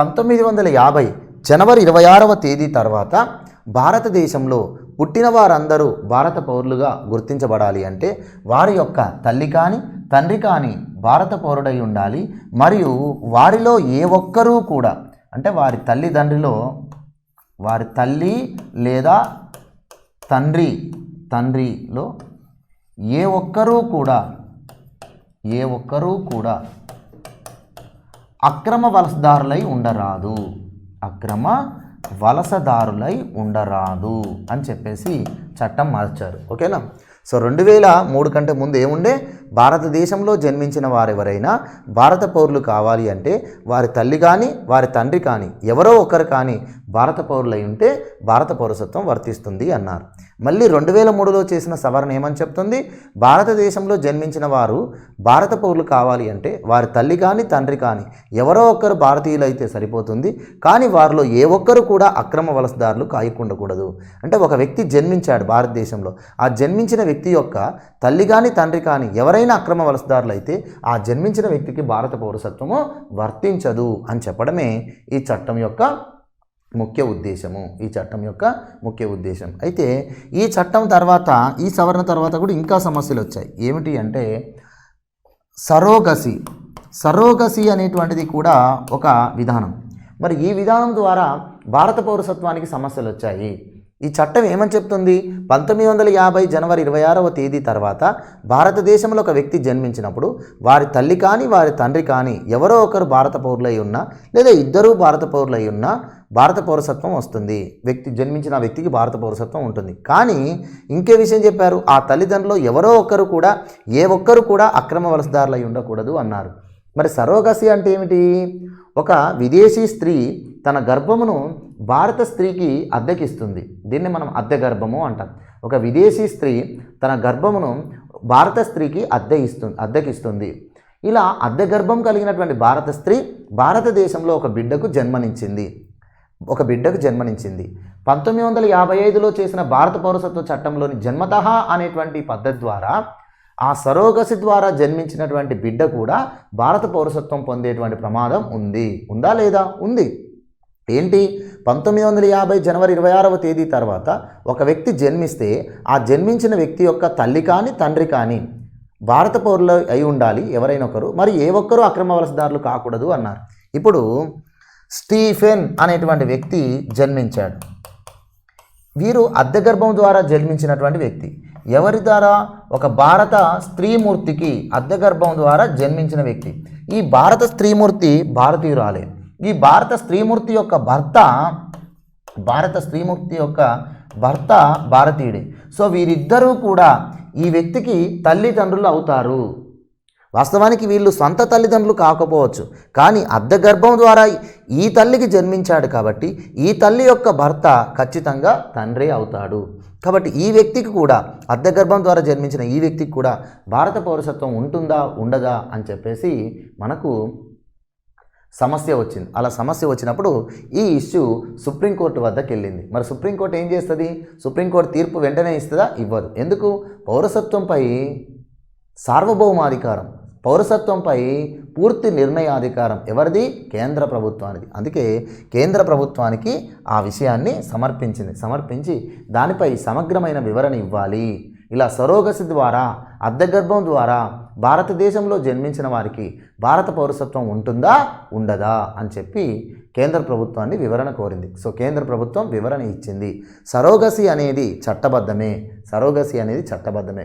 1950 జనవరి 26వ తేదీ తర్వాత భారతదేశంలో పుట్టిన వారందరూ భారత పౌరులుగా గుర్తించబడాలి అంటే వారి యొక్క తల్లి కానీ తండ్రి కానీ భారత పౌరుడై ఉండాలి. మరియు వారిలో ఏ ఒక్కరూ కూడా అంటే వారి తల్లి లేదా తండ్రిలో ఏ ఒక్కరూ కూడా అక్రమ వలసదారులై ఉండరాదు అని చెప్పేసి చట్టం మార్చారు. ఓకేనా. సో 2003 కంటే ముందు ఏముండే, భారతదేశంలో జన్మించిన వారెవరైనా భారత పౌరులు కావాలి అంటే వారి తల్లి కానీ వారి తండ్రి కానీ ఎవరో ఒకరు కానీ భారత పౌరులై ఉంటే భారత పౌరసత్వం వర్తిస్తుంది అన్నారు. మళ్ళీ 2003లో చేసిన సవరణ ఏమని చెప్తుంది, భారతదేశంలో జన్మించిన వారు భారత పౌరులు కావాలి అంటే వారి తల్లి కానీ తండ్రి కానీ ఎవరో ఒక్కరు భారతీయులైతే సరిపోతుంది, కానీ వారిలో ఏ ఒక్కరు కూడా అక్రమ వలసదారులు కాయకుండకూడదు. అంటే ఒక వ్యక్తి జన్మించాడు భారతదేశంలో, ఆ జన్మించిన వ్యక్తి యొక్క తల్లి కానీ తండ్రి కానీ ఎవరైనా అక్రమ వలసదారులు అయితే ఆ జన్మించిన వ్యక్తికి భారత పౌరసత్వము వర్తించదు అని చెప్పడమే ఈ చట్టం యొక్క ముఖ్య ఉద్దేశం. అయితే ఈ చట్టం తర్వాత, ఈ సవరణ తర్వాత కూడా ఇంకా సమస్యలు వచ్చాయి. ఏమిటి అంటే సరోగసి అనేటువంటిది కూడా ఒక విధానం. మరి ఈ విధానం ద్వారా భారత పౌరసత్వానికి సమస్యలు వచ్చాయి. ఈ చట్టం ఏమని చెప్తుంది, 1950 జనవరి 26వ తేదీ తర్వాత భారతదేశంలో ఒక వ్యక్తి జన్మించినప్పుడు వారి తల్లి కానీ వారి తండ్రి కానీ ఎవరో ఒకరు భారత పౌరులై ఉన్నా లేదా ఇద్దరూ భారత పౌరులై ఉన్నా భారత పౌరసత్వం వస్తుంది. జన్మించిన వ్యక్తికి భారత పౌరసత్వం ఉంటుంది. కానీ ఇంకే విషయం చెప్పారు, ఆ తల్లిదండ్రులు ఎవరో ఒక్కరు కూడా ఏ ఒక్కరు కూడా అక్రమ వలసదారులై ఉండకూడదు అన్నారు. మరి సరోగసి అంటే ఏమిటి, ఒక విదేశీ స్త్రీ తన గర్భమును భారత స్త్రీకి అద్దెకిస్తుంది. దీన్ని మనం అద్దె గర్భము అంటాం. ఒక విదేశీ స్త్రీ తన గర్భమును భారత స్త్రీకి అద్దెకిస్తుంది. ఇలా అద్దె గర్భం కలిగినటువంటి భారత స్త్రీ భారతదేశంలో ఒక బిడ్డకు జన్మనిచ్చింది. 1955లో చేసిన భారత పౌరసత్వ చట్టంలోని జన్మతః అనేటువంటి పద్ధతి ద్వారా ఆ సరోగసి ద్వారా జన్మించినటువంటి బిడ్డ కూడా భారత పౌరసత్వం పొందేటువంటి ప్రమాదం ఉందా లేదా? ఉంది. ఏంటి, 1950 జనవరి 26వ తేదీ తర్వాత ఒక వ్యక్తి జన్మిస్తే ఆ జన్మించిన వ్యక్తి యొక్క తల్లి కానీ తండ్రి కానీ భారత పౌరులు అయి ఉండాలి ఎవరైనా ఒకరు, మరి ఏ ఒక్కరూ అక్రమ వలసదారులు కాకూడదు అన్నారు. ఇప్పుడు స్టీఫెన్ అనేటువంటి వ్యక్తి జన్మించాడు. వీరు అద్దె గర్భం ద్వారా జన్మించినటువంటి వ్యక్తి. ఎవరి ద్వారా? ఒక భారత స్త్రీమూర్తికి అద్దె గర్భం ద్వారా జన్మించిన వ్యక్తి. ఈ భారత స్త్రీమూర్తి భారతీయురాలే. ఈ భారత స్త్రీమూర్తి యొక్క భర్త భారతీయుడే. సో వీరిద్దరూ కూడా ఈ వ్యక్తికి తల్లిదండ్రులు అవుతారు. వాస్తవానికి వీళ్ళు సొంత తల్లిదండ్రులు కాకపోవచ్చు, కానీ అద్దె గర్భం ద్వారా ఈ తల్లికి జన్మించాడు కాబట్టి ఈ తల్లి యొక్క భర్త ఖచ్చితంగా తండ్రి అవుతాడు. కాబట్టి ఈ వ్యక్తికి కూడా, అద్దె గర్భం ద్వారా జన్మించిన ఈ వ్యక్తికి కూడా భారత పౌరసత్వం ఉంటుందా ఉండదా అని చెప్పేసి మనకు సమస్య వచ్చింది. అలా సమస్య వచ్చినప్పుడు ఈ ఇష్యూ సుప్రీంకోర్టు వద్దకు వెళ్ళింది. మరి సుప్రీంకోర్టు ఏం చేస్తుంది? సుప్రీంకోర్టు తీర్పు వెంటనే ఇస్తుందా? ఇవ్వదు. ఎందుకు? పౌరసత్వంపై సార్వభౌమాధికారం, పౌరసత్వంపై పూర్తి నిర్ణయాధికారం ఎవరిది? కేంద్ర ప్రభుత్వానికి. అందుకే కేంద్ర ప్రభుత్వానికి ఆ విషయాన్ని సమర్పించి దానిపై సమగ్రమైన వివరణ ఇవ్వాలి. ఇలా సరోగసి ద్వారా, అద్దె గర్భం ద్వారా భారతదేశంలో జన్మించిన వారికి భారత పౌరసత్వం ఉంటుందా ఉండదా అని చెప్పి కేంద్ర ప్రభుత్వాన్ని వివరణ కోరింది. సో కేంద్ర ప్రభుత్వం వివరణ ఇచ్చింది. సరోగసి అనేది చట్టబద్ధమే,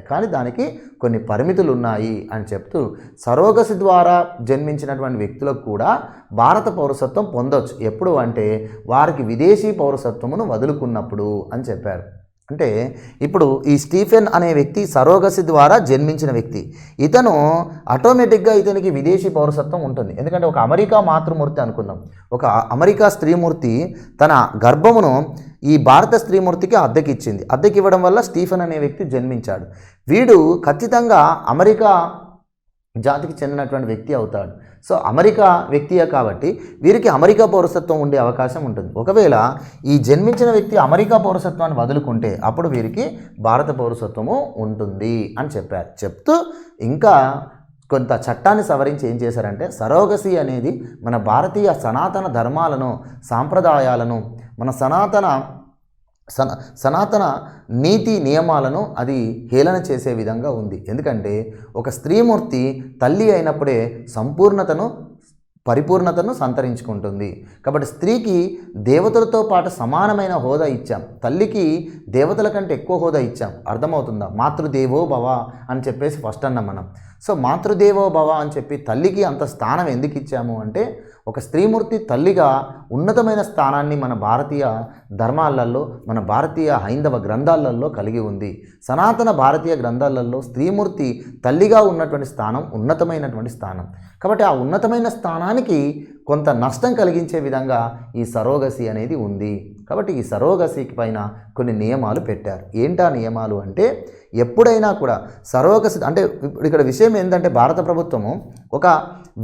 కానీ దానికి కొన్ని పరిమితులు ఉన్నాయి అని చెప్తూ సరోగసి ద్వారా జన్మించినటువంటి వ్యక్తులకు కూడా భారత పౌరసత్వం పొందొచ్చు. ఎప్పుడు అంటే వారికి విదేశీ పౌరసత్వమును వదులుకున్నప్పుడు అని చెప్పారు. అంటే ఇప్పుడు ఈ స్టీఫెన్ అనే వ్యక్తి సరోగసి ద్వారా జన్మించిన వ్యక్తి. ఇతను ఆటోమేటిక్గా ఇతనికి విదేశీ పౌరసత్వం ఉంటుంది. ఎందుకంటే ఒక అమెరికా మాతృమూర్తి అనుకుందాం, ఒక అమెరికా స్త్రీమూర్తి తన గర్భమును ఈ భారత స్త్రీమూర్తికి అద్దెకిచ్చింది. అద్దెకి ఇవ్వడం వల్ల స్టీఫెన్ అనే వ్యక్తి జన్మించాడు. వీడు ఖచ్చితంగా అమెరికా జాతికి చెందినటువంటి వ్యక్తి అవుతాడు. సో అమెరికా వ్యక్తియే కాబట్టి వీరికి అమెరికా పౌరసత్వం ఉండే అవకాశం ఉంటుంది. ఒకవేళ ఈ జన్మించిన వ్యక్తి అమెరికా పౌరసత్వాన్ని వదులుకుంటే అప్పుడు వీరికి భారత పౌరసత్వము ఉంటుంది అని చెప్తూ ఇంకా కొంత చట్టాన్ని సవరించి ఏం చేశారంటే సరోగసి అనేది మన భారతీయ సనాతన ధర్మాలను, సాంప్రదాయాలను, మన సనాతన నీతి నియమాలను అది హేళన చేసే విధంగా ఉంది. ఎందుకంటే ఒక స్త్రీమూర్తి తల్లి అయినప్పుడే పరిపూర్ణతను సంతరించుకుంటుంది. కాబట్టి స్త్రీకి దేవతలతో పాటు సమానమైన హోదా ఇచ్చాం, తల్లికి దేవతల కంటే ఎక్కువ హోదా ఇచ్చాం. అర్థమవుతుందా? మాతృదేవో భవ అని చెప్పేసి ఫస్ట్ అన్నాం మనం. సో మాతృదేవో భవ అని చెప్పి తల్లికి అంత స్థానం ఎందుకు ఇచ్చాము అంటే, ఒక స్త్రీమూర్తి తల్లిగా ఉన్నతమైన స్థానాన్ని మన భారతీయ ధర్మాలలో, మన భారతీయ హైందవ గ్రంథాలలో కలిగి ఉంది. సనాతన భారతీయ గ్రంథాలలో స్త్రీమూర్తి తల్లిగా ఉన్నటువంటి స్థానం ఉన్నతమైనటువంటి స్థానం. కాబట్టి ఆ ఉన్నతమైన స్థానానికి కొంత నష్టం కలిగించే విధంగా ఈ సరోగసి అనేది ఉంది. కాబట్టి ఈ సరోగసికి పైన కొన్ని నియమాలు పెట్టారు. ఏంటా నియమాలు అంటే, ఎప్పుడైనా కూడా సరోగసి అంటే ఇక్కడ విషయం ఏంటంటే, భారత ప్రభుత్వము ఒక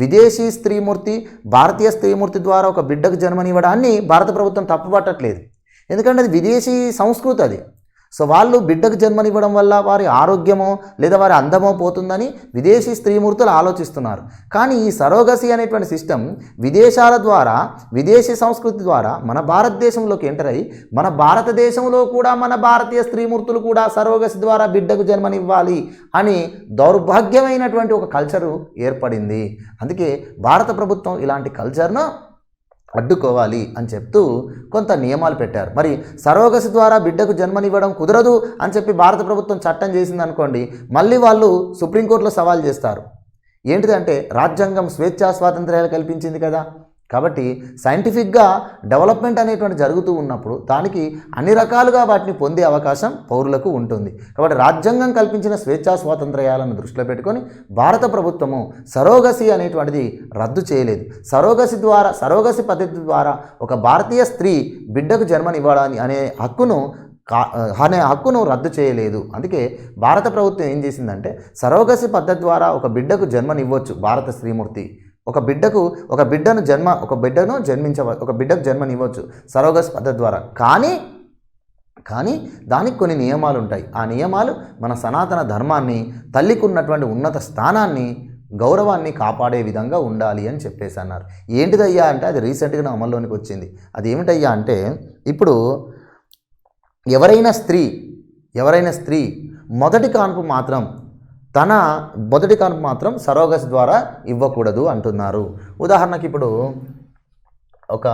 విదేశీ స్త్రీమూర్తి భారతీయ స్త్రీమూర్తి ద్వారా ఒక బిడ్డకు జన్మనివ్వడాన్ని భారత ప్రభుత్వం తప్పుపట్టట్లేదు. ఎందుకంటే అది విదేశీ సంస్కృతి అది. సో వాళ్ళు బిడ్డకు జన్మనివ్వడం వల్ల వారి ఆరోగ్యమో లేదా వారి అందమో పోతుందని విదేశీ స్త్రీమూర్తులు ఆలోచిస్తున్నారు. కానీ ఈ సరోగసి అనేటువంటి సిస్టమ్ విదేశాల ద్వారా, విదేశీ సంస్కృతి ద్వారా మన భారతదేశంలోకి ఎంటర్ అయ్యి, మన భారతదేశంలో కూడా మన భారతీయ స్త్రీమూర్తులు కూడా సరోగసి ద్వారా బిడ్డకు జన్మనివ్వాలి అని దౌర్భాగ్యమైనటువంటి ఒక కల్చరు ఏర్పడింది. అందుకే భారత ప్రభుత్వం ఇలాంటి కల్చర్ను అడ్డుకోవాలి అని చెప్తూ కొంత నియమాలు పెట్టారు. మరి సరోగసి ద్వారా బిడ్డకు జన్మనివ్వడం కుదరదు అని చెప్పి భారత ప్రభుత్వం చట్టం చేసింది అనుకోండి, మళ్ళీ వాళ్ళు సుప్రీంకోర్టులో సవాల్ చేస్తారు. ఏంటిదంటే, రాజ్యాంగం స్వేచ్ఛా స్వాతంత్ర్యాలు కల్పించింది కదా. కాబట్టి సైంటిఫిక్గా డెవలప్మెంట్ అనేటువంటి జరుగుతూ ఉన్నప్పుడు దానికి అన్ని రకాలుగా వాటిని పొందే అవకాశం పౌరులకు ఉంటుంది. కాబట్టి రాజ్యాంగం కల్పించిన స్వేచ్ఛా స్వాతంత్ర్యాలను దృష్టిలో పెట్టుకొని భారత ప్రభుత్వము సరోగసి అనేటువంటిది రద్దు చేయలేదు. సరోగసి పద్ధతి ద్వారా ఒక భారతీయ స్త్రీ బిడ్డకు జన్మనివ్వడాన్ని అనే హక్కును రద్దు చేయలేదు. అందుకే భారత ప్రభుత్వం ఏం చేసిందంటే, సరోగసి పద్ధతి ద్వారా ఒక బిడ్డకు జన్మనివ్వచ్చు భారత స్త్రీమూర్తి. ఒక బిడ్డకు జన్మనివ్వచ్చు సరోగసి పద్ధతి ద్వారా. కానీ దానికి కొన్ని నియమాలు ఉంటాయి. ఆ నియమాలు మన సనాతన ధర్మాన్ని, తల్లికి ఉన్నటువంటి ఉన్నత స్థానాన్ని, గౌరవాన్ని కాపాడే విధంగా ఉండాలి అని చెప్పేసి అన్నారు. ఏంటిదయ్యా అంటే, అది రీసెంట్గా అమల్లోనికి వచ్చింది. అది ఏమిటయ్యా అంటే, ఇప్పుడు ఎవరైనా స్త్రీ మొదటి కాన్పు మాత్రం సరోగసి ద్వారా ఇవ్వకూడదు అంటున్నారు. ఉదాహరణకి ఇప్పుడు ఒక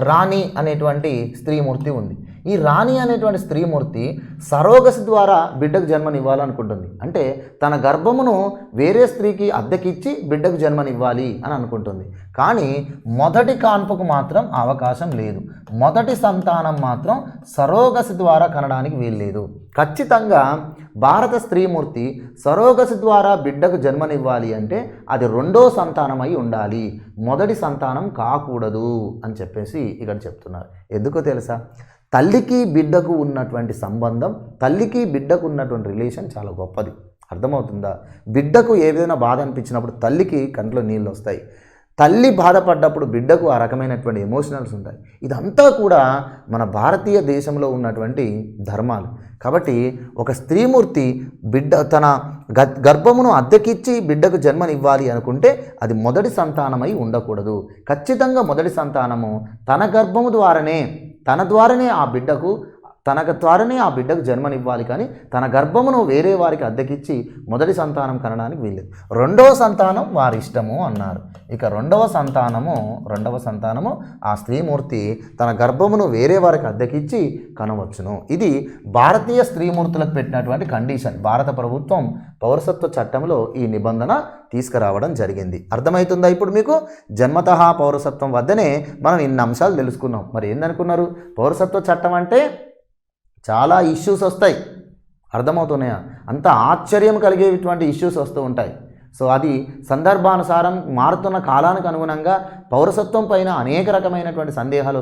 రాణి అనేటువంటి స్త్రీమూర్తి ఉంది. ఈ రాణి అనేటువంటి స్త్రీమూర్తి సరోగసి ద్వారా బిడ్డకు జన్మనివ్వాలనుకుంటుంది. అంటే తన గర్భమును వేరే స్త్రీకి అద్దెకిచ్చి బిడ్డకు జన్మనివ్వాలి అని అనుకుంటుంది. కానీ మొదటి కాన్పుకు మాత్రం అవకాశం లేదు. మొదటి సంతానం మాత్రం సరోగసి ద్వారా కనడానికి వీల్లేదు. ఖచ్చితంగా భారత స్త్రీమూర్తి సరోగసి ద్వారా బిడ్డకు జన్మనివ్వాలి అంటే అది రెండో సంతానమై ఉండాలి, మొదటి సంతానం కాకూడదు అని చెప్పేసి ఇక్కడ చెప్తున్నారు. ఎందుకో తెలుసా? తల్లికి బిడ్డకు ఉన్నటువంటి సంబంధం, తల్లికి బిడ్డకు ఉన్నటువంటి రిలేషన్ చాలా గొప్పది. అర్థమవుతుందా? బిడ్డకు ఏదైనా బాధ అనిపించినప్పుడు తల్లికి కంట్లో నీళ్ళు వస్తాయి. తల్లి బాధపడ్డప్పుడు బిడ్డకు ఆ రకమైనటువంటి ఎమోషనల్స్ ఉంటాయి. ఇదంతా కూడా మన భారతీయ దేశంలో ఉన్నటువంటి ధర్మాలు. కాబట్టి ఒక స్త్రీమూర్తి తన గర్భమును అద్దెకిచ్చి బిడ్డకు జన్మనివ్వాలి అనుకుంటే అది మొదటి సంతానమై ఉండకూడదు. ఖచ్చితంగా మొదటి సంతానము తన గర్భము ద్వారానే ఆ బిడ్డకు జన్మనివ్వాలి. కానీ తన గర్భమును వేరే వారికి అద్దెకిచ్చి మొదటి సంతానం కనడానికి వీల్లేదు. రెండవ సంతానం వారి ఇష్టము అన్నారు. ఇక రెండవ సంతానము ఆ స్త్రీమూర్తి తన గర్భమును వేరే వారికి అద్దెకిచ్చి కనవచ్చును. ఇది భారతీయ స్త్రీమూర్తులకు పెట్టినటువంటి కండిషన్. భారత ప్రభుత్వం పౌరసత్వ చట్టంలో ఈ నిబంధన తీసుకురావడం జరిగింది. అర్థమవుతుందా? ఇప్పుడు మీకు జన్మతః పౌరసత్వం వద్దనే మనం ఇన్ని అంశాలు తెలుసుకున్నాం. మరి ఏందనుకున్నారు? పౌరసత్వ చట్టం అంటే చాలా ఇష్యూస్ వస్తాయి. అర్థమవుతున్నాయా? అంత ఆశ్చర్యం కలిగేటువంటి ఇష్యూస్ వస్తూ ఉంటాయి. సో అది సందర్భానుసారం మారుతున్న కాలానికి అనుగుణంగా పౌరసత్వం పైన అనేక రకమైనటువంటి సందేహాలు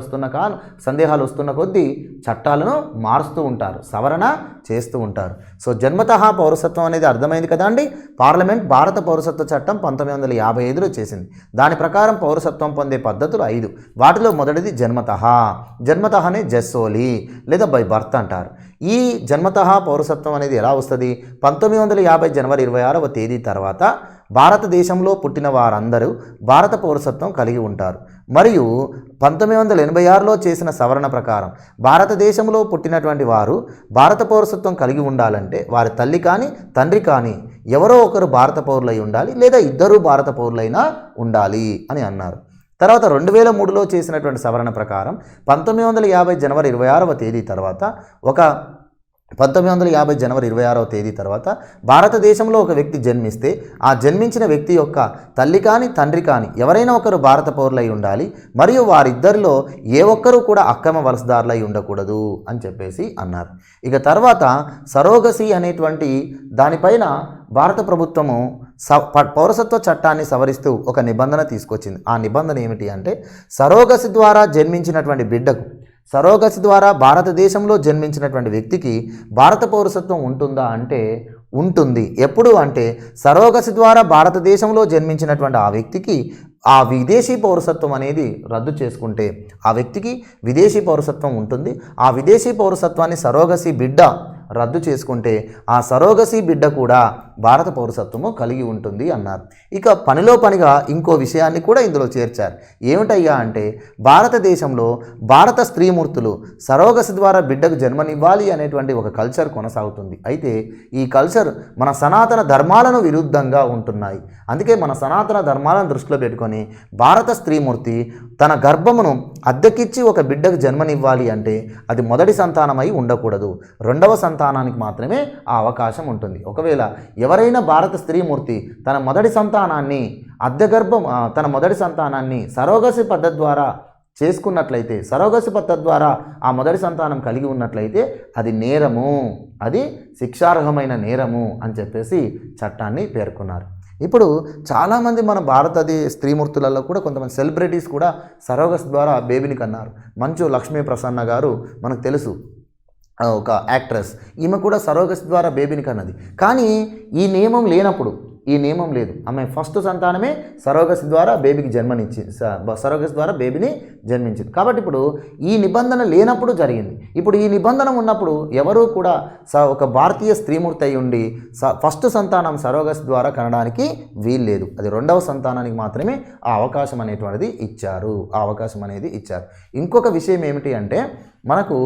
వస్తున్న కొద్దీ చట్టాలను మారుస్తూ ఉంటారు, సవరణ చేస్తూ ఉంటారు. సో జన్మతః పౌరసత్వం అనేది అర్థమైంది కదా అండి. పార్లమెంట్ భారత పౌరసత్వ చట్టం 1955లో చేసింది. దాని ప్రకారం పౌరసత్వం పొందే పద్ధతులు 5. వాటిలో మొదటిది జన్మతః. జన్మతఃనే జస్సోలి లేదా బై బర్త్ అంటారు. ఈ జన్మతః పౌరసత్వం అనేది ఎలా వస్తుంది? 1950 జనవరి 26వ తేదీ తర్వాత భారతదేశంలో పుట్టిన వారందరూ భారత పౌరసత్వం కలిగి ఉంటారు. మరియు 1986లో చేసిన సవరణ ప్రకారం భారతదేశంలో పుట్టినటువంటి వారు భారత పౌరసత్వం కలిగి ఉండాలంటే వారి తల్లి కానీ తండ్రి కానీ ఎవరో ఒకరు భారత పౌరులై ఉండాలి, లేదా ఇద్దరు భారత పౌరులైనా ఉండాలి అని అన్నారు. తర్వాత 2003లో చేసినటువంటి సవరణ ప్రకారం 1950 జనవరి 26వ తేదీ తర్వాత 1950 జనవరి 26వ తేదీ తర్వాత భారతదేశంలో ఒక వ్యక్తి జన్మిస్తే ఆ జన్మించిన వ్యక్తి యొక్క తల్లి కానీ తండ్రి కానీ ఎవరైనా ఒకరు భారత పౌరులై ఉండాలి, మరియు వారిద్దరిలో ఏ ఒక్కరూ కూడా అక్రమ వలసదారులై ఉండకూడదు అని చెప్పేసి అన్నారు. ఇక తర్వాత సరోగసీ అనేటువంటి దానిపైన భారత ప్రభుత్వము పౌరసత్వ చట్టాన్ని సవరిస్తూ ఒక నిబంధన తీసుకొచ్చింది. ఆ నిబంధన ఏమిటి అంటే, సరోగసి ద్వారా జన్మించినటువంటి బిడ్డకు, సరోగసి ద్వారా భారతదేశంలో జన్మించినటువంటి వ్యక్తికి భారత పౌరసత్వం ఉంటుందా అంటే ఉంటుంది. ఎప్పుడు అంటే సరోగసి ద్వారా భారతదేశంలో జన్మించినటువంటి ఆ వ్యక్తికి ఆ విదేశీ పౌరసత్వం అనేది రద్దు చేసుకుంటే ఆ వ్యక్తికి విదేశీ పౌరసత్వం ఉంటుంది. ఆ విదేశీ పౌరసత్వాన్ని సరోగసి బిడ్డ రద్దు చేసుకుంటే ఆ సరోగసి బిడ్డ కూడా భారత పౌరసత్వము కలిగి ఉంటుంది అన్నారు. ఇక పనిలో పనిగా ఇంకో విషయాన్ని కూడా ఇందులో చేర్చారు. ఏమిటయ్యా అంటే, భారతదేశంలో భారత స్త్రీమూర్తులు సరోగసి ద్వారా బిడ్డకు జన్మనివ్వాలి అనేటువంటి ఒక కల్చర్ కొనసాగుతుంది. అయితే ఈ కల్చర్ మన సనాతన ధర్మాలను విరుద్ధంగా ఉంటున్నాయి. అందుకే మన సనాతన ధర్మాలను దృష్టిలో పెట్టుకొని భారత స్త్రీమూర్తి తన గర్భమును అద్దెకిచ్చి ఒక బిడ్డకు జన్మనివ్వాలి అంటే అది మొదటి సంతానమై ఉండకూడదు, రెండవ సంతానానికి మాత్రమే ఆ అవకాశం ఉంటుంది. ఒకవేళ ఎవరైనా భారత స్త్రీమూర్తి తన మొదటి సంతానాన్ని సరోగసి పద్ధతి ద్వారా చేసుకున్నట్లయితే, సరోగసి పద్ధతి ద్వారా ఆ మొదటి సంతానం కలిగి ఉన్నట్లయితే అది నేరము, అది శిక్షార్హమైన నేరము అని చెప్పేసి చట్టాన్ని పేర్కొన్నారు. ఇప్పుడు చాలామంది మన స్త్రీమూర్తులలో కూడా కొంతమంది సెలబ్రిటీస్ కూడా సరోగసి ద్వారా బేబీని కన్నారు. మంచు లక్ష్మీ ప్రసన్న గారు మనకు తెలుసు, ఒక యాక్ట్రెస్, ఈమె కూడా సరోగసి ద్వారా బేబీని కన్నది. కానీ ఈ నియమం లేదు. ఆమె ఫస్ట్ సంతానమే సరోగసి ద్వారా బేబీని జన్మించింది. కాబట్టి ఇప్పుడు ఈ నిబంధన లేనప్పుడు జరిగింది. ఇప్పుడు ఈ నిబంధన ఉన్నప్పుడు ఎవరూ కూడా ఒక భారతీయ స్త్రీమూర్తి అయి ఉండి ఫస్ట్ సంతానం సరోగసి ద్వారా కనడానికి వీల్లేదు. అది రెండవ సంతానానికి మాత్రమే ఆ అవకాశం అనేది ఇచ్చారు. ఇంకొక విషయం ఏమిటి అంటే, మనకు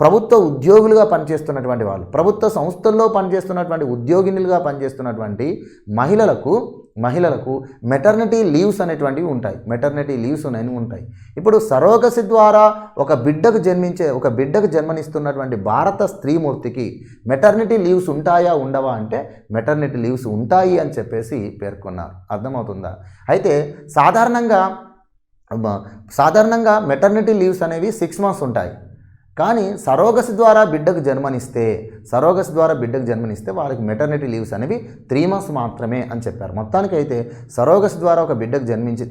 ప్రభుత్వ ఉద్యోగులుగా పనిచేస్తున్నటువంటి వాళ్ళు, ప్రభుత్వ సంస్థల్లో పనిచేస్తున్నటువంటి ఉద్యోగినులుగా పనిచేస్తున్నటువంటి మహిళలకు మెటర్నిటీ లీవ్స్ అనేటువంటివి ఉంటాయి. ఇప్పుడు సరోగసి ద్వారా ఒక బిడ్డకు జన్మనిస్తున్నటువంటి భారత స్త్రీమూర్తికి మెటర్నిటీ లీవ్స్ ఉంటాయా ఉండవా అంటే మెటర్నిటీ లీవ్స్ ఉంటాయి అని చెప్పేసి పేర్కొన్నారు. అర్థమవుతుందా? అయితే సాధారణంగా మెటర్నిటీ లీవ్స్ అనేవి 6 months ఉంటాయి. కానీ సరోగసి ద్వారా బిడ్డకు జన్మనిస్తే వాళ్ళకి మెటర్నిటీ లీవ్స్ అనేవి 3 months మాత్రమే అని చెప్పారు. మొత్తానికైతే సరోగసి ద్వారా ఒక బిడ్డకు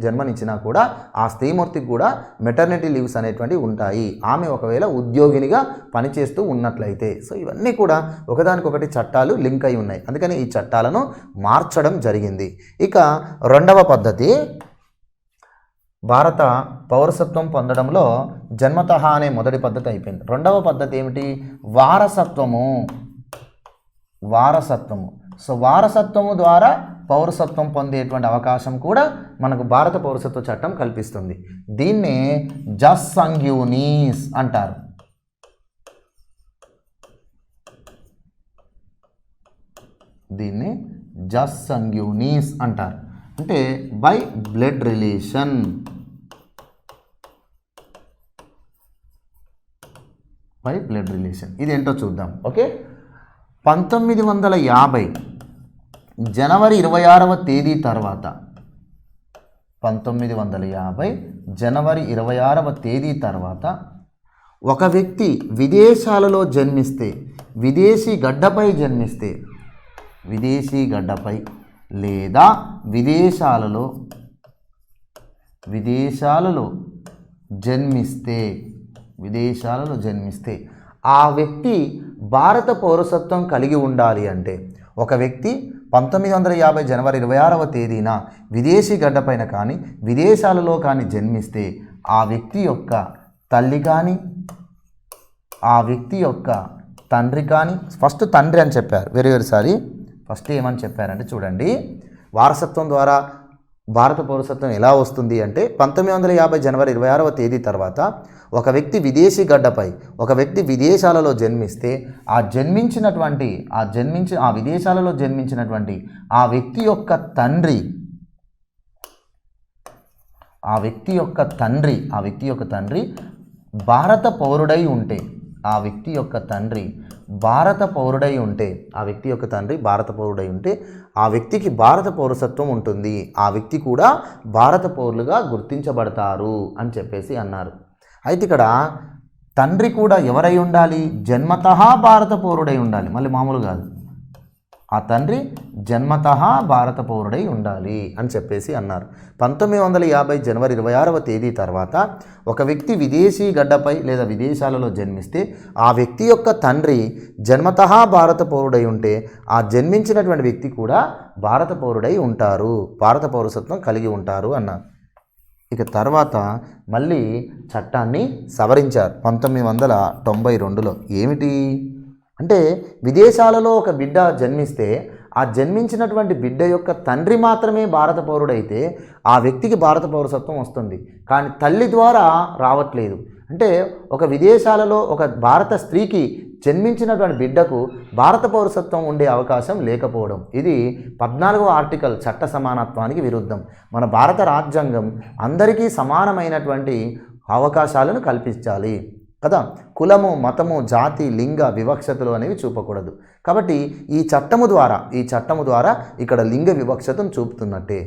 జన్మనిచ్చినా కూడా ఆ స్త్రీమూర్తికి కూడా మెటర్నిటీ లీవ్స్ అనేటువంటివి ఉంటాయి, ఆమె ఒకవేళ ఉద్యోగినిగా పనిచేస్తూ ఉన్నట్లయితే. సో ఇవన్నీ కూడా ఒకదానికొకటి చట్టాలు లింక్ అయి ఉన్నాయి. అందుకని ఈ చట్టాలను మార్చడం జరిగింది. ఇక రెండవ పద్ధతి, భారత పౌరసత్వం పొందడంలో జన్మతః అనే మొదటి పద్ధతి అయిపోయింది. రెండవ పద్ధతి ఏమిటి? వారసత్వము. సో వారసత్వము ద్వారా పౌరసత్వం పొందేటువంటి అవకాశం కూడా మనకు భారత పౌరసత్వ చట్టం కల్పిస్తుంది. దీన్నే జస్ సంగ్యూనీస్ అంటారు. అంటే బై బ్లడ్ రిలేషన్. ఇది ఏంటో చూద్దాం. ఓకే, 1950 జనవరి 26వ తేదీ తర్వాత 1950 జనవరి 26వ తేదీ తర్వాత ఒక వ్యక్తి విదేశాలలో జన్మిస్తే, విదేశీ గడ్డపై లేదా విదేశాలలో జన్మిస్తే ఆ వ్యక్తి భారత పౌరసత్వం కలిగి ఉండాలి. అంటే ఒక వ్యక్తి 1950 జనవరి 26వ తేదీన విదేశీ గడ్డపైన కానీ విదేశాలలో కానీ జన్మిస్తే ఆ వ్యక్తి యొక్క తల్లి కానీ ఆ వ్యక్తి యొక్క తండ్రి కానీ, ఫస్ట్ తండ్రి అని చెప్పారు, వెరీ సారీ, ఫస్ట్ ఏమని చెప్పారంటే చూడండి, వారసత్వం ద్వారా భారత పౌరసత్వం ఎలా వస్తుంది అంటే 1950 జనవరి 26వ తేదీ తర్వాత ఒక వ్యక్తి విదేశీ గడ్డపై, ఒక వ్యక్తి విదేశాలలో జన్మిస్తే ఆ విదేశాలలో జన్మించినటువంటి ఆ వ్యక్తి యొక్క తండ్రి భారత పౌరుడై ఉంటే, ఆ వ్యక్తికి భారత పౌరసత్వం ఉంటుంది, ఆ వ్యక్తి కూడా భారత పౌరులుగా గుర్తించబడతారు అని చెప్పేసి అన్నారు. అయితే ఇక్కడ తండ్రి కూడా ఎవరై ఉండాలి? జన్మతః భారత పౌరుడై ఉండాలి, మళ్ళీ మామూలు కాదు. ఆ తండ్రి జన్మతః భారత పౌరుడై ఉండాలి అని చెప్పేసి అన్నారు. 1950 జనవరి 26వ తేదీ తర్వాత ఒక వ్యక్తి విదేశీ గడ్డపై లేదా విదేశాలలో జన్మిస్తే ఆ వ్యక్తి యొక్క తండ్రి జన్మతః భారత పౌరుడై ఉంటే ఆ జన్మించినటువంటి వ్యక్తి కూడా భారత పౌరుడై ఉంటారు, భారత పౌరసత్వం కలిగి ఉంటారు అన్నారు. ఇక తర్వాత మళ్ళీ చట్టాన్ని సవరించారు 1992లో. ఏమిటి అంటే విదేశాలలో ఒక బిడ్డ జన్మిస్తే ఆ జన్మించినటువంటి బిడ్డ యొక్క తండ్రి మాత్రమే భారత పౌరుడైతే ఆ వ్యక్తికి భారత పౌరసత్వం వస్తుంది, కానీ తల్లి ద్వారా రావట్లేదు. అంటే ఒక విదేశాలలో ఒక భారత స్త్రీకి జన్మించినటువంటి బిడ్డకు భారత పౌరసత్వం ఉండే అవకాశం లేకపోవడం, ఇది 14వ ఆర్టికల్ చట్ట సమానత్వానికి విరుద్ధం. మన భారత రాజ్యాంగం అందరికీ సమానమైనటువంటి అవకాశాలను కల్పించాలి కదా, కులము, మతము, జాతి, లింగ వివక్షతలు అనేవి చూపకూడదు. కాబట్టి ఈ చట్టము ద్వారా ఇక్కడ లింగ వివక్షతను చూపుతున్నట్టే.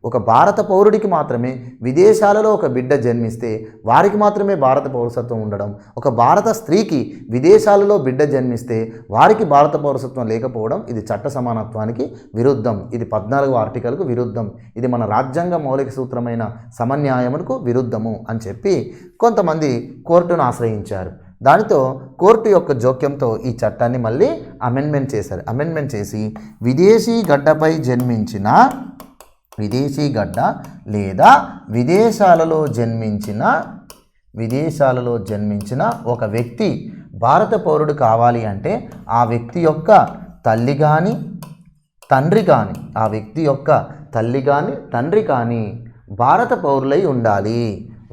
ఒక భారత పౌరుడికి మాత్రమే విదేశాలలో ఒక బిడ్డ జన్మిస్తే వారికి మాత్రమే భారత పౌరసత్వం ఉండడం, ఒక భారత స్త్రీకి విదేశాలలో బిడ్డ జన్మిస్తే వారికి భారత పౌరసత్వం లేకపోవడం, ఇది చట్ట సమానత్వానికి విరుద్ధం, ఇది 14వ ఆర్టికల్కు విరుద్ధం, ఇది మన రాజ్యాంగ మౌలిక సూత్రమైన సమన్యాయమునకు విరుద్ధము అని చెప్పి కొంతమంది కోర్టును ఆశ్రయించారు. దానితో కోర్టు యొక్క జోక్యంతో ఈ చట్టాన్ని మళ్ళీ అమెండ్మెంట్ చేశారు. అమెండ్మెంట్ చేసి విదేశీ గడ్డ లేదా విదేశాలలో జన్మించిన ఒక వ్యక్తి భారత పౌరుడు కావాలి అంటే ఆ వ్యక్తి యొక్క తల్లి కానీ తండ్రి కానీ భారత పౌరులై ఉండాలి.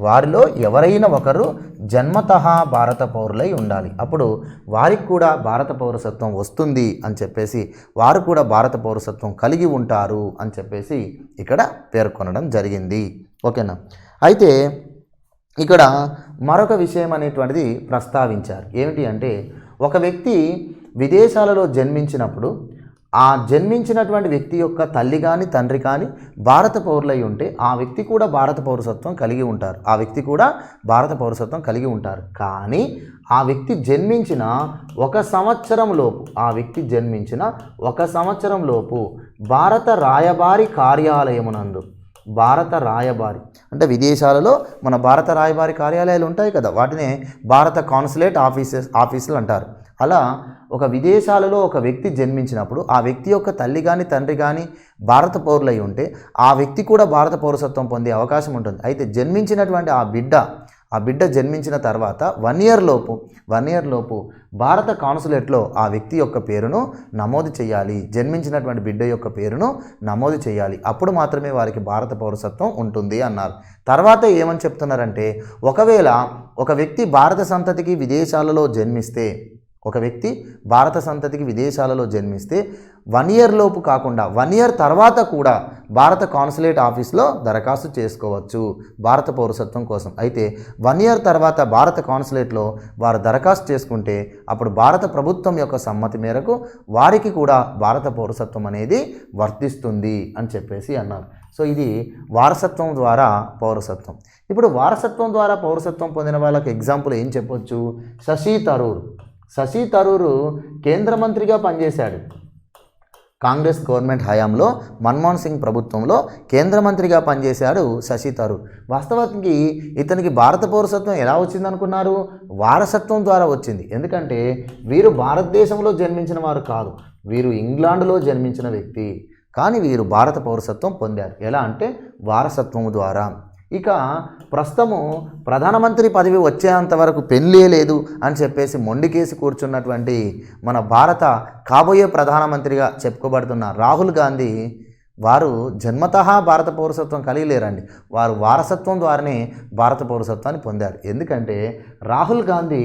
వారిలో ఎవరైనా ఒకరు జన్మతః భారత పౌరులై ఉండాలి. అప్పుడు వారికి కూడా భారత పౌరసత్వం వస్తుంది అని చెప్పేసి, వారు కూడా భారత పౌరసత్వం కలిగి ఉంటారు అని చెప్పేసి ఇక్కడ పేర్కొనడం జరిగింది. ఓకేనా. అయితే ఇక్కడ మరొక విషయం అనేటువంటిది ప్రస్తావించారు. ఏమిటి అంటే ఒక వ్యక్తి విదేశాలలో జన్మించినప్పుడు ఆ జన్మించినటువంటి వ్యక్తి యొక్క తల్లి కానీ తండ్రి కానీ భారత పౌరులై ఉంటే ఆ వ్యక్తి కూడా భారత పౌరసత్వం కలిగి ఉంటారు. కానీ ఆ వ్యక్తి జన్మించిన ఒక సంవత్సరం లోపు భారత రాయబారి కార్యాలయమునందు, అంటే విదేశాలలో మన భారత రాయబారి కార్యాలయాలు ఉంటాయి కదా, వాటినే భారత కాన్సులేట్ ఆఫీసులు అంటారు. అలా ఒక విదేశాలలో ఒక వ్యక్తి జన్మించినప్పుడు ఆ వ్యక్తి యొక్క తల్లి కానీ తండ్రి కానీ భారత పౌరులై ఉంటే ఆ వ్యక్తి కూడా భారత పౌరసత్వం పొందే అవకాశం ఉంటుంది. అయితే జన్మించినటువంటి ఆ బిడ్డ జన్మించిన తర్వాత 1 ఇయర్ లోపు భారత కాన్సులేట్లో ఆ వ్యక్తి యొక్క పేరును నమోదు చేయాలి, జన్మించినటువంటి బిడ్డ యొక్క పేరును నమోదు చేయాలి. అప్పుడు మాత్రమే వారికి భారత పౌరసత్వం ఉంటుంది అన్నారు. తర్వాత ఏమని చెప్తున్నారంటే ఒకవేళ ఒక వ్యక్తి భారత సంతతికి విదేశాలలో జన్మిస్తే 1 ఇయర్ లోపు కాకుండా 1 ఇయర్ తర్వాత కూడా భారత కాన్సులేట్ ఆఫీస్లో దరఖాస్తు చేసుకోవచ్చు భారత పౌరసత్వం కోసం. అయితే 1 ఇయర్ తర్వాత భారత కాన్సులేట్లో వారు దరఖాస్తు చేసుకుంటే అప్పుడు భారత ప్రభుత్వం యొక్క సమ్మతి మేరకు వారికి కూడా భారత పౌరసత్వం అనేది వర్తిస్తుంది అని చెప్పేసి అన్నారు. సో ఇది వారసత్వం ద్వారా పౌరసత్వం. ఇప్పుడు వారసత్వం ద్వారా పౌరసత్వం పొందిన వాళ్ళకి ఎగ్జాంపుల్ ఏం చెప్పొచ్చు? శశి థరూర్ కేంద్ర మంత్రిగా పనిచేశాడు. కాంగ్రెస్ గవర్నమెంట్ హయాంలో మన్మోహన్ సింగ్ ప్రభుత్వంలో కేంద్ర మంత్రిగా పనిచేశాడు శశి థరూర్. వాస్తవానికి ఇతనికి భారత పౌరసత్వం ఎలా వచ్చిందనుకున్నారు? వారసత్వం ద్వారా వచ్చింది. ఎందుకంటే వీరు భారతదేశంలో జన్మించిన వారు కాదు, వీరు ఇంగ్లాండ్లో జన్మించిన వ్యక్తి, కానీ వీరు భారత పౌరసత్వం పొందారు. ఎలా అంటే వారసత్వం ద్వారా. ఇక ప్రస్తుతము ప్రధానమంత్రి పదవి వచ్చేంత వరకు పెళ్ళే లేదు అని చెప్పేసి మొండికేసి కూర్చున్నటువంటి మన భారత కాబోయే ప్రధానమంత్రిగా చెప్పుకోబడుతున్న రాహుల్ గాంధీ వారు జన్మతః భారత పౌరసత్వం కలిగి లేరండి. వారు వారసత్వం ద్వారానే భారత పౌరసత్వాన్ని పొందారు. ఎందుకంటే రాహుల్ గాంధీ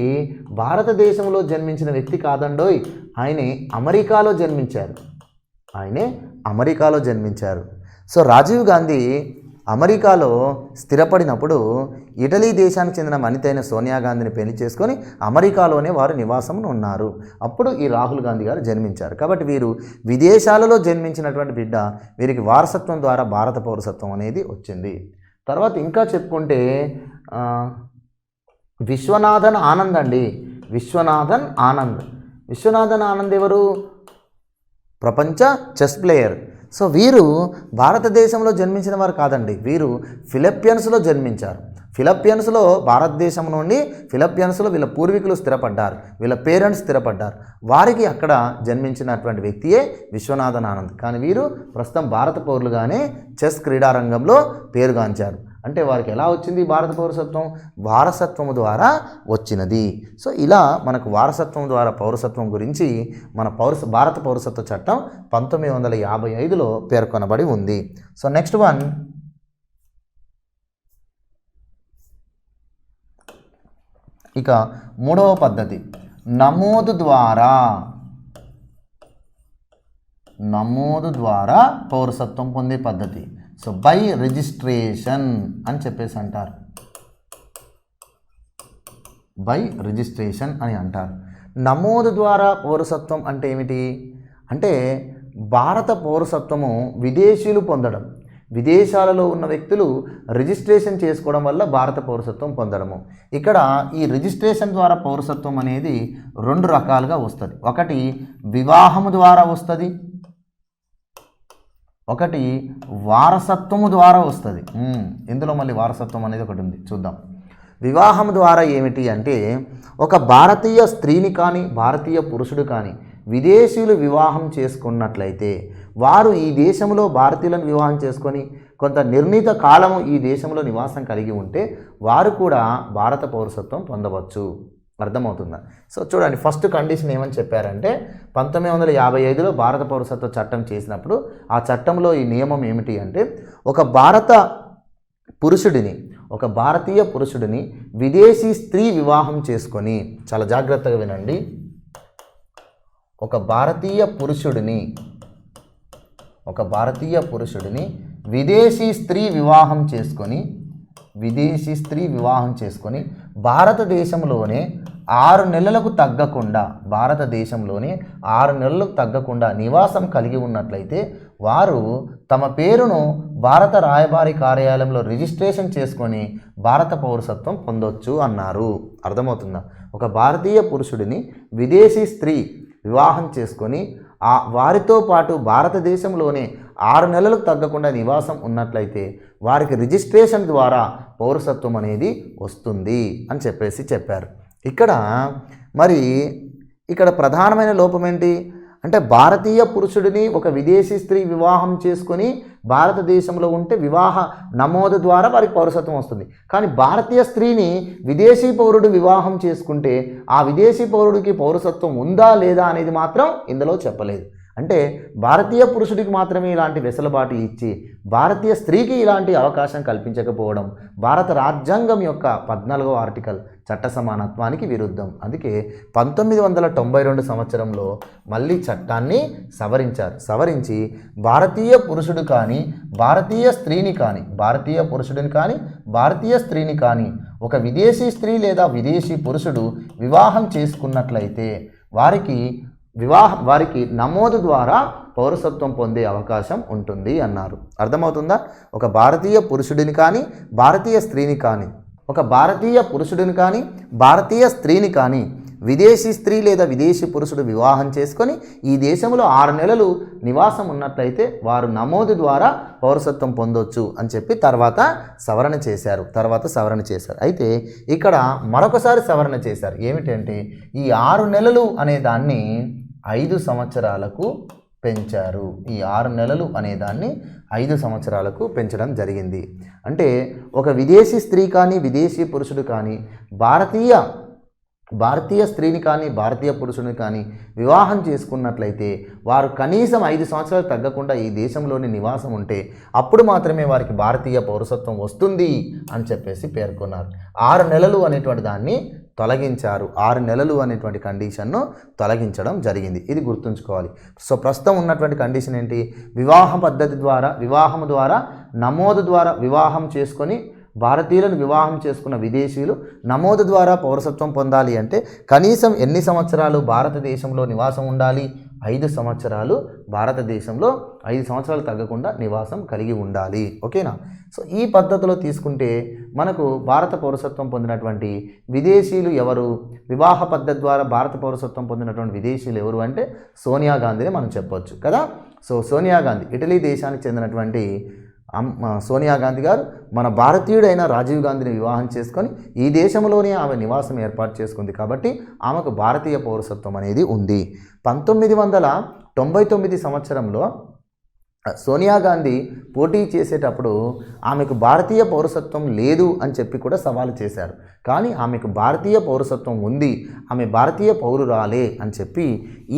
భారతదేశంలో జన్మించిన వ్యక్తి కాదండోయ్, ఆయనే అమెరికాలో జన్మించారు. సో రాజీవ్ గాంధీ అమెరికాలో స్థిరపడినప్పుడు ఇటలీ దేశానికి చెందిన వనితైన సోనియా గాంధీని పెళ్లి చేసుకొని అమెరికాలోనే వారు నివాసం ఉన్నారు. అప్పుడు ఈ రాహుల్ గాంధీ గారు జన్మించారు. కాబట్టి వీరు విదేశాలలో జన్మించినటువంటి బిడ్డ, వీరికి వారసత్వం ద్వారా భారత పౌరసత్వం అనేది వచ్చింది. తర్వాత ఇంకా చెప్పుకుంటే విశ్వనాథన్ ఆనంద్ అండి. విశ్వనాథన్ ఆనంద్ ఎవరు? ప్రపంచ చెస్ ప్లేయర్. సో వీరు భారతదేశంలో జన్మించిన వారు కాదండి, వీరు ఫిలిప్పీన్స్లో జన్మించారు. ఫిలిప్పీన్స్లో భారతదేశం నుండి ఫిలిప్పీన్స్లో వీళ్ళ పూర్వీకులు స్థిరపడ్డారు, వీళ్ళ పేరెంట్స్ స్థిరపడ్డారు. వారికి అక్కడ జన్మించినటువంటి వ్యక్తియే విశ్వనాథన్ ఆనంద్. కానీ వీరు ప్రస్తుతం భారత పౌరులుగానే చెస్ క్రీడారంగంలో పేరుగాంచారు. అంటే వారికి ఎలా వచ్చింది భారత పౌరసత్వం? వారసత్వం ద్వారా వచ్చినది. సో ఇలా మనకు వారసత్వం ద్వారా పౌరసత్వం గురించి మన భారత పౌరసత్వ చట్టం 1955లో పేర్కొనబడి ఉంది. సో నెక్స్ట్ వన్, ఇక మూడవ పద్ధతి నమోదు ద్వారా పౌరసత్వం పొందే పద్ధతి. సో బై రిజిస్ట్రేషన్ అని చెప్పేసి అంటారు. నమోదు ద్వారా పౌరసత్వం అంటే ఏమిటి అంటే భారత పౌరసత్వము విదేశీయులు పొందడం, విదేశాలలో ఉన్న వ్యక్తులు రిజిస్ట్రేషన్ చేసుకోవడం వల్ల భారత పౌరసత్వం పొందడము. ఇక్కడ ఈ రిజిస్ట్రేషన్ ద్వారా పౌరసత్వం అనేది 2 రకాలుగా వస్తుంది. ఒకటి వివాహము ద్వారా వస్తుంది, ఒకటి వారసత్వము ద్వారా వస్తుంది. ఇందులో మళ్ళీ వారసత్వం అనేది ఒకటి ఉంది, చూద్దాం. వివాహం ద్వారా ఏమిటి అంటే ఒక భారతీయ స్త్రీని కానీ భారతీయ పురుషుడు కానీ విదేశీయులు వివాహం చేసుకున్నట్లయితే వారు ఈ దేశంలో భారతీయులను వివాహం చేసుకొని కొంత నిర్ణీత కాలము ఈ దేశంలో నివాసం కలిగి ఉంటే వారు కూడా భారత పౌరసత్వం పొందవచ్చు. అర్థమవుతుందా? సో చూడండి, ఫస్ట్ కండిషన్ ఏమని చెప్పారంటే 1955లో భారత పౌరసత్వ చట్టం చేసినప్పుడు ఆ చట్టంలో ఈ నియమం ఏమిటి అంటే ఒక భారతీయ పురుషుడిని విదేశీ స్త్రీ వివాహం చేసుకొని, చాలా జాగ్రత్తగా వినండి, ఒక భారతీయ పురుషుడిని విదేశీ స్త్రీ వివాహం చేసుకొని భారతదేశంలోనే 6 నెలలకు తగ్గకుండా నివాసం కలిగి ఉన్నట్లయితే వారు తమ పేరును భారత రాయబారి కార్యాలయంలో రిజిస్ట్రేషన్ చేసుకొని భారత పౌరసత్వం పొందొచ్చు అన్నారు. అర్థమవుతుందా? ఒక భారతీయ పురుషుడిని విదేశీ స్త్రీ వివాహం చేసుకొని వారితో పాటు భారతదేశంలోనే 6 నెలలకు తగ్గకుండా నివాసం ఉన్నట్లయితే వారికి రిజిస్ట్రేషన్ ద్వారా పౌరసత్వం అనేది వస్తుంది అని చెప్పారు. ఇక్కడ ప్రధానమైన లోపం ఏంటి అంటే భారతీయ పురుషుడిని ఒక విదేశీ స్త్రీ వివాహం చేసుకొని భారతదేశంలో ఉంటే వివాహ నమోదు ద్వారా వారికి పౌరసత్వం వస్తుంది. కానీ భారతీయ స్త్రీని విదేశీ పౌరుడు వివాహం చేసుకుంటే ఆ విదేశీ పౌరుడికి పౌరసత్వం ఉందా లేదా అనేది మాత్రం ఇందులో చెప్పలేదు. అంటే భారతీయ పురుషుడికి మాత్రమే ఇలాంటి వెసులుబాటు ఇచ్చి భారతీయ స్త్రీకి ఇలాంటి అవకాశం కల్పించకపోవడం భారత రాజ్యాంగం యొక్క 14వ ఆర్టికల్ చట్ట సమానత్వానికి విరుద్ధం. అందుకే 1992 సంవత్సరంలో మళ్ళీ చట్టాన్ని సవరించి భారతీయ పురుషుడు కానీ భారతీయ పురుషుడిని కానీ భారతీయ స్త్రీని కానీ ఒక విదేశీ స్త్రీ లేదా విదేశీ పురుషుడు వివాహం చేసుకున్నట్లయితే వారికి నమోదు ద్వారా పౌరసత్వం పొందే అవకాశం ఉంటుంది అన్నారు. అర్థమవుతుందా? ఒక భారతీయ పురుషుడిని కానీ భారతీయ స్త్రీని కానీ భారతీయ స్త్రీని కానీ విదేశీ స్త్రీ లేదా విదేశీ పురుషుడు వివాహం చేసుకొని ఈ దేశంలో 6 నెలలు నివాసం ఉన్నట్లయితే వారు నమోదు ద్వారా పౌరసత్వం పొందొచ్చు అని చెప్పి తర్వాత సవరణ చేశారు. అయితే ఇక్కడ మరొకసారి సవరణ చేశారు. ఏమిటంటే ఈ 6 నెలలు అనే దాన్ని 5 సంవత్సరాలకు పెంచారు. ఈ 6 నెలలు అనే దాన్ని 5 సంవత్సరాలకు పెంచడం జరిగింది. అంటే ఒక విదేశీ స్త్రీ కానీ విదేశీ పురుషుడు కానీ భారతీయ స్త్రీని కానీ భారతీయ పురుషుని కానీ వివాహం చేసుకున్నట్లయితే వారు కనీసం 5 సంవత్సరాలు తగ్గకుండా ఈ దేశంలోని నివాసం ఉంటే అప్పుడు మాత్రమే వారికి భారతీయ పౌరసత్వం వస్తుంది అని చెప్పేసి పేర్కొన్నారు. 6 నెలలు అనేటువంటి దాన్ని తొలగించారు. 6 నెలలు అనేటువంటి కండిషన్ను తొలగించడం జరిగింది. ఇది గుర్తుంచుకోవాలి. సో ప్రస్తుతం ఉన్నటువంటి కండిషన్ ఏంటి? వివాహం ద్వారా నమోదు ద్వారా వివాహం చేసుకొని భారతీయులను వివాహం చేసుకున్న విదేశీయులు నమోదు ద్వారా పౌరసత్వం పొందాలి అంటే కనీసం ఎన్ని సంవత్సరాలు భారతదేశంలో నివాసం ఉండాలి? 5 సంవత్సరాలు భారతదేశంలో 5 సంవత్సరాలు తగ్గకుండా నివాసం కలిగి ఉండాలి. ఓకేనా? సో ఈ పద్ధతిలో తీసుకుంటే మనకు భారత పౌరసత్వం పొందినటువంటి విదేశీయులు ఎవరు? వివాహ పద్ధతి ద్వారా భారత పౌరసత్వం పొందినటువంటి విదేశీయులు ఎవరు అంటే సోనియా గాంధీని మనం చెప్పొచ్చు కదా. సో సోనియా గాంధీ ఇటలీ దేశానికి చెందినటువంటి సోనియా గాంధీ గారు మన భారతీయుడైన రాజీవ్ గాంధీని వివాహం చేసుకొని ఈ దేశంలోనే ఆమె నివాసం ఏర్పాటు చేసుకుంది కాబట్టి ఆమెకు భారతీయ పౌరసత్వం అనేది ఉంది. 1999 సంవత్సరంలో సోనియా గాంధీ పోటీ చేసేటప్పుడు ఆమెకు భారతీయ పౌరసత్వం లేదు అని చెప్పి కూడా సవాలు చేశారు. కానీ ఆమెకు భారతీయ పౌరసత్వం ఉంది, ఆమె భారతీయ పౌరురాలే అని చెప్పి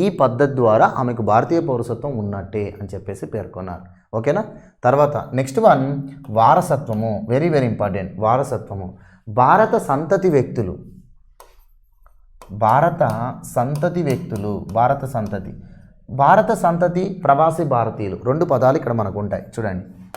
ఈ పద్ధతి ద్వారా ఆమెకు భారతీయ పౌరసత్వం ఉన్నట్టే అని చెప్పేసి పేర్కొన్నారు. ఓకేనా? తర్వాత నెక్స్ట్ వన్ వారసత్వము. Very very important. వారసత్వము. భారత సంతతి వ్యక్తులు, భారత సంతతి ప్రవాసీ భారతీయులు 2 పదాలు ఇక్కడ మనకు ఉంటాయి చూడండి.